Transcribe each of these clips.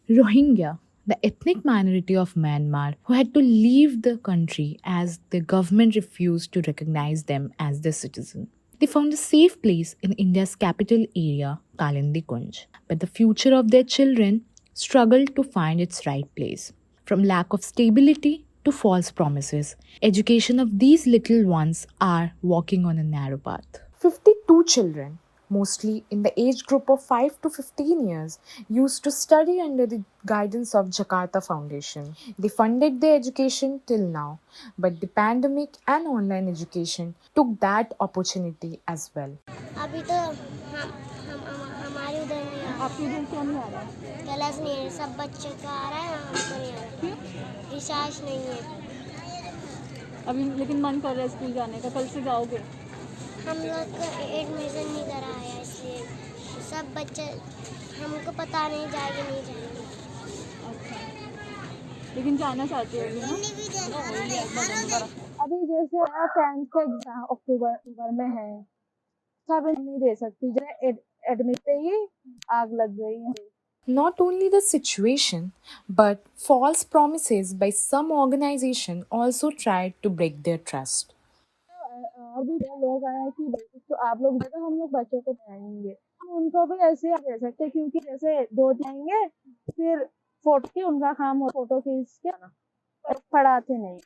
Rohingya, the ethnic minority of Myanmar, who had to leave the country as the government refused to recognize them as their citizen. They found a safe place in India's capital area, Kalindi Kunj, but the future of their children struggled to find its right place. From lack of stability to false promises, education of these little ones are walking on a narrow path. 52 children, mostly in the age group of 5 to 15 years, used to study under the guidance of Jakarta Foundation. They funded their education till now, but the pandemic and online education took that opportunity as well. अभी तो हमारे उधर नहीं आ रहा। आपके उधर क्यों नहीं आ रहा? क्लास नहीं है, सब बच्चों का आ रहा है, हमको नहीं आ रहा। क्यों? रिचार्ज नहीं है। अभी लेकिन मन कर रहा है स्कूल जाने का, कल से जाओगे? हम लोग का एडमिशन नहीं करा है, इसलिए सब बच्चे हमको पता नहीं जाएंगे नहीं जाएंगे। अच्छा, लेकिन जाना चाहते हो ना? अभी जैसे 10th का एग्जाम अक्टूबर में है, सब नहीं दे सकती, जो एडमिट ही आग लग गई है। Not only the situation, but false promises by some organization also tried to break their trust. और भी लोग आए कि तो आप लोग तो हम लोग बच्चों को पढ़ाएंगे, हम उनको भी ऐसे दे सकते, क्योंकि जैसे दो जाएंगे फिर फोटो की उनका काम हो, फोटो खींच के पढ़ाते नहीं,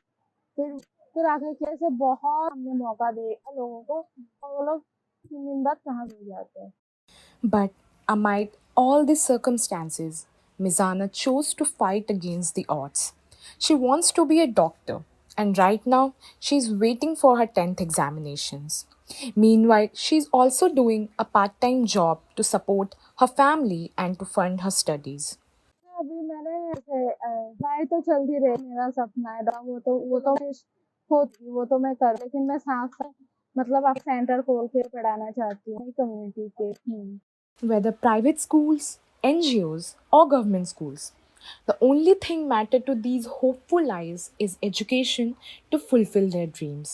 फिर आगे कैसे बहुत हमने मौका दे लोगों को, और वो लोग 3 दिन बाद कहाँ हो जाते हैं। But amid all these circumstances, Mizana chose to fight against the odds. She wants to be a doctor, and right now she's waiting for her 10th examinations. Meanwhile, she's also doing a part time job to support her family and to fund her studies. अभी मैंने try तो चलती रही, मेरा सपना है वो तो होती, वो तो मैं कर, लेकिन मैं साथ साथ मतलब आप सेंटर खोल के पढ़ाना चाहती हूँ कम्युनिटी के। Whether private schools, NGOs, or government schools, the only thing matter to these hopeful eyes is education to fulfill their dreams.